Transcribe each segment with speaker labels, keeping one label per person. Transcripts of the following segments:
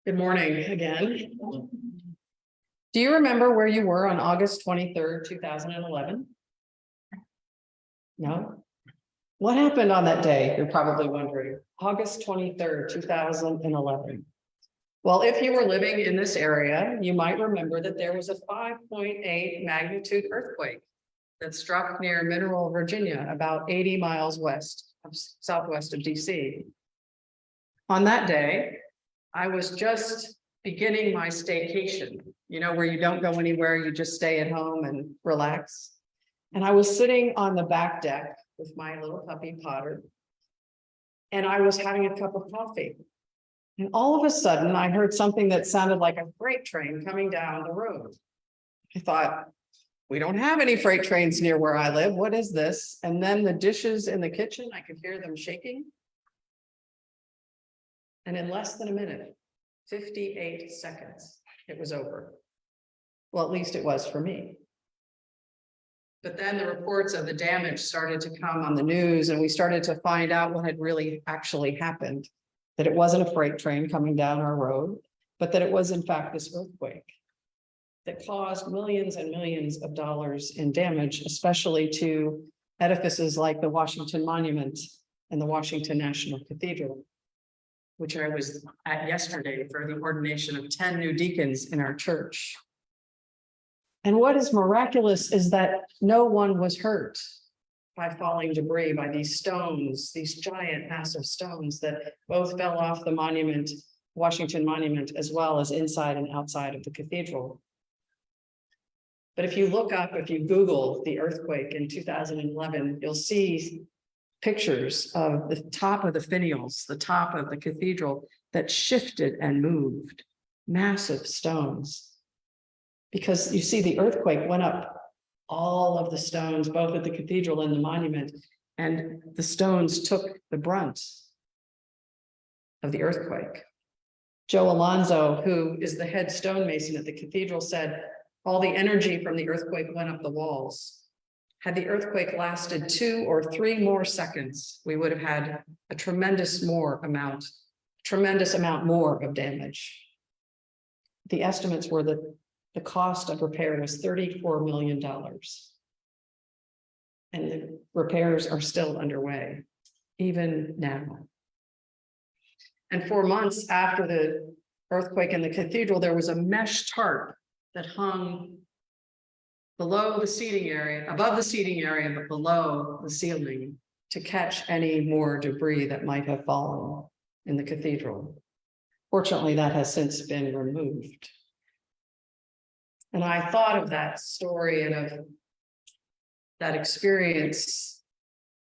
Speaker 1: Good morning again. Do you remember where you were on August 23rd, 2011? No? What happened on that day? You're probably wondering. August 23rd, 2011. Well, if you were living in this area, you might remember that there was a 5.8 magnitude earthquake that struck near Mineral, Virginia, about 80 miles southwest of DC. On that day, I was just beginning my staycation, where you don't go anywhere, you just stay at home and relax. And I was sitting on the back deck with my little puppy Potter, and I was having a cup of coffee. And all of a sudden, I heard something that sounded like a freight train coming down the road. I thought, we don't have any freight trains near where I live. What is this? And then the dishes in the kitchen, I could hear them shaking. And in less than a minute, 58 seconds, it was over. Well, at least it was for me. But then the reports of the damage started to come on the news, and we started to find out what had really actually happened. That it wasn't a freight train coming down our road, but that it was in fact this earthquake that caused millions and millions of dollars in damage, especially to edifices like the Washington Monument and the Washington National Cathedral, which I was at yesterday for the ordination of 10 new deacons in our church. And what is miraculous is that no one was hurt by falling debris, by these stones, these giant, massive stones that both fell off the monument, Washington Monument, as well as inside and outside of the cathedral. But if you Google the earthquake in 2011, you'll see pictures of the top of the finials, the top of the cathedral that shifted and moved, massive stones. Because you see, the earthquake went up all of the stones, both at the cathedral and the monument, and the stones took the brunt of the earthquake. Joe Alonzo, who is the head stonemason at the cathedral, said all the energy from the earthquake went up the walls. Had the earthquake lasted 2 or 3 more seconds, we would have had a tremendous amount more of damage. The estimates were that the cost of repair was $34 million. And the repairs are still underway, even now. And 4 months after the earthquake in the cathedral, there was a mesh tarp that hung below the seating area, above the seating area, but below the ceiling to catch any more debris that might have fallen in the cathedral. Fortunately, that has since been removed. And I thought of that story and of that experience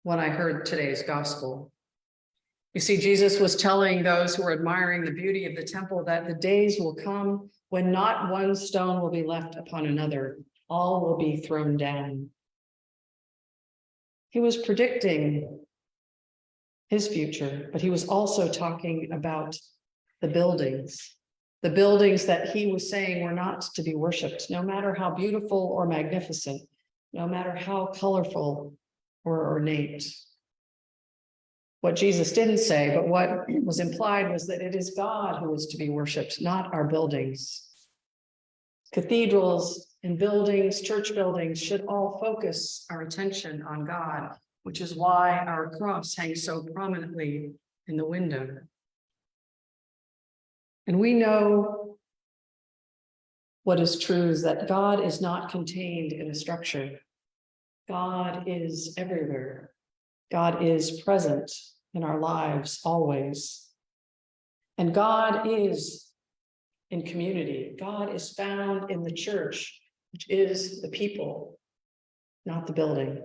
Speaker 1: when I heard today's gospel. You see, Jesus was telling those who were admiring the beauty of the temple that the days will come when not one stone will be left upon another. All will be thrown down. He was predicting his future, but he was also talking about the buildings that he was saying were not to be worshipped, no matter how beautiful or magnificent, no matter how colorful or ornate. What Jesus didn't say, but what was implied, was that it is God who is to be worshipped, not our buildings. Cathedrals and buildings, church buildings, should all focus our attention on God, which is why our cross hangs so prominently in the window. And we know what is true is that God is not contained in a structure. God is everywhere. God is present in our lives always. And God is in community. God is found in the church, which is the people, not the building.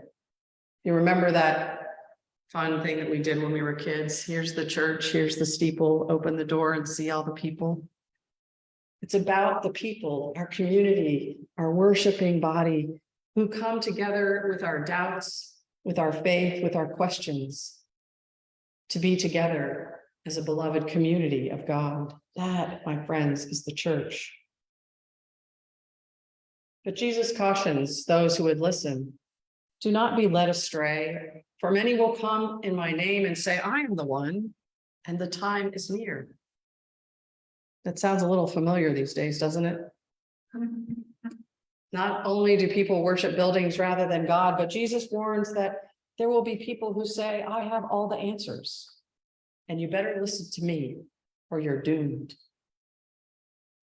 Speaker 1: You remember that fun thing that we did when we were kids? Here's the church, here's the steeple, open the door and see all the people. It's about the people, our community, our worshiping body, who come together with our doubts, with our faith, with our questions, to be together as a beloved community of God. That, my friends, is the church. But Jesus cautions those who would listen, do not be led astray, for many will come in my name and say, I am the one, and the time is near. That sounds a little familiar these days, doesn't it? Not only do people worship buildings rather than God, but Jesus warns that there will be people who say, I have all the answers, and you better listen to me or you're doomed.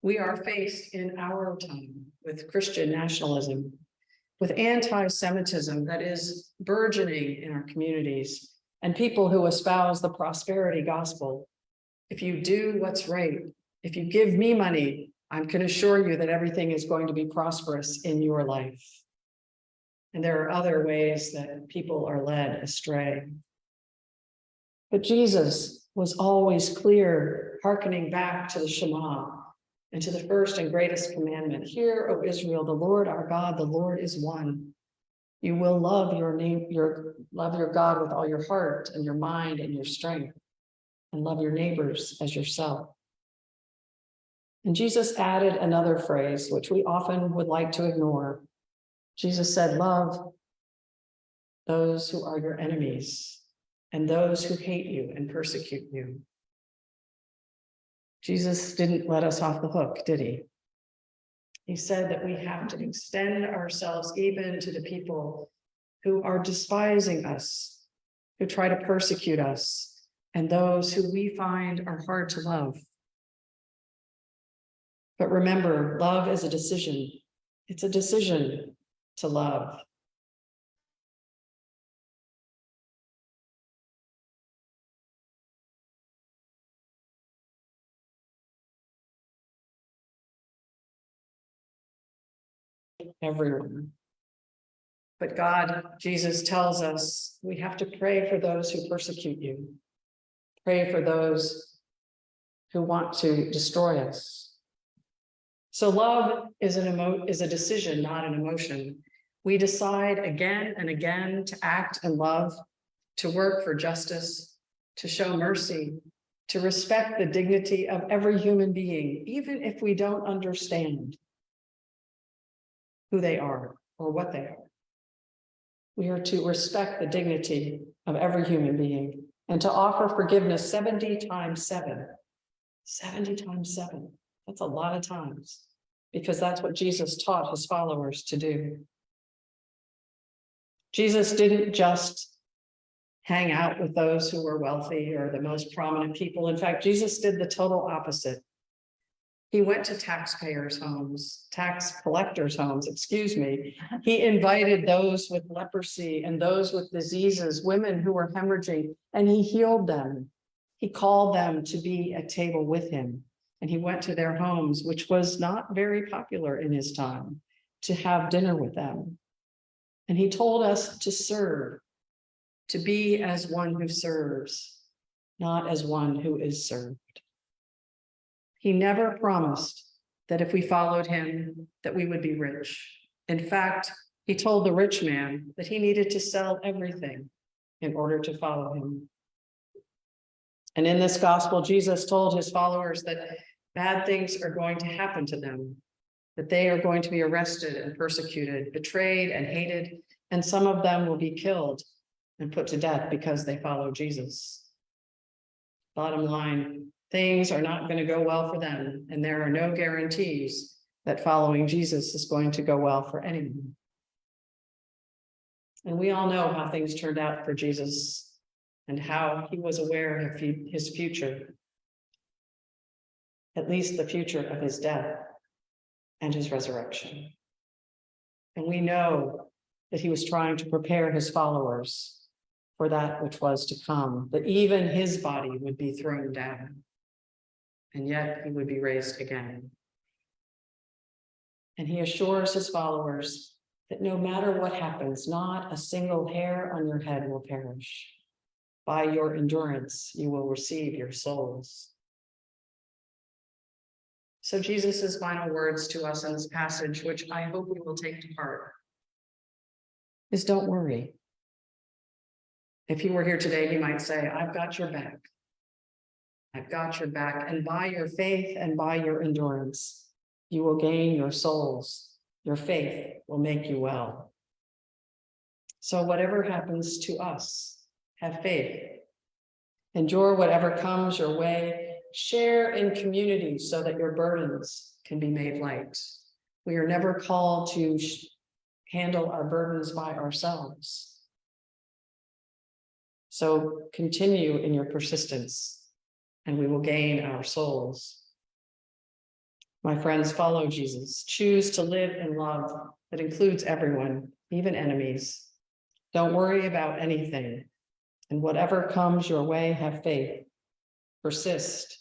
Speaker 1: We are faced in our time with Christian nationalism, with anti-Semitism that is burgeoning in our communities, and people who espouse the prosperity gospel. If you do what's right, if you give me money, I can assure you that everything is going to be prosperous in your life. And there are other ways that people are led astray. But Jesus was always clear, hearkening back to the Shema and to the first and greatest commandment. Hear, O Israel, the Lord our God, the Lord is one. You will love love your God with all your heart and your mind and your strength, and love your neighbors as yourself. And Jesus added another phrase, which we often would like to ignore. Jesus said, love those who are your enemies and those who hate you and persecute you. Jesus didn't let us off the hook, did he? He said that we have to extend ourselves even to the people who are despising us, who try to persecute us, and those who we find are hard to love. But remember, love is a decision. It's a decision to love. Everyone. But God, Jesus tells us we have to pray for those who persecute you. Pray for those who want to destroy us. So love is a decision, not an emotion. We decide again and again to act and love, to work for justice, to show mercy, to respect the dignity of every human being, even if we don't understand who they are or what they are. We are to respect the dignity of every human being and to offer forgiveness 70 times 7. 70 times 7. That's a lot of times, because that's what Jesus taught his followers to do. Jesus didn't just hang out with those who were wealthy or the most prominent people. In fact, Jesus did the total opposite. He went to taxpayers' homes, tax collectors' homes, excuse me. He invited those with leprosy and those with diseases, women who were hemorrhaging, and he healed them. He called them to be at table with him, and he went to their homes, which was not very popular in his time, to have dinner with them. And he told us to serve, to be as one who serves, not as one who is served. He never promised that if we followed him, that we would be rich. In fact, he told the rich man that he needed to sell everything in order to follow him. And in this gospel, Jesus told his followers that bad things are going to happen to them, that they are going to be arrested and persecuted, betrayed and hated, and some of them will be killed and put to death because they follow Jesus. Bottom line, things are not going to go well for them, and there are no guarantees that following Jesus is going to go well for anyone. And we all know how things turned out for Jesus and how he was aware of his future, at least the future of his death and his resurrection. And we know that he was trying to prepare his followers for that which was to come, that even his body would be thrown down, and yet he would be raised again. And he assures his followers that no matter what happens, not a single hair on your head will perish. By your endurance, you will receive your souls. So Jesus' final words to us in this passage, which I hope we will take to heart, is don't worry. If you were here today, you might say, I've got your back. I've got your back. And by your faith and by your endurance, you will gain your souls. Your faith will make you well. So whatever happens to us, have faith. Endure whatever comes your way. share in community so that your burdens can be made light. We are never called to handle our burdens by ourselves. So continue in your persistence, and we will gain our souls. My friends, follow Jesus. Choose to live in love that includes everyone, even enemies. Don't worry about anything. And whatever comes your way, have faith. Persist.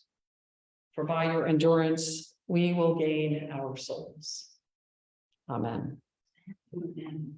Speaker 1: For by your endurance, we will gain our souls. Amen.
Speaker 2: Amen.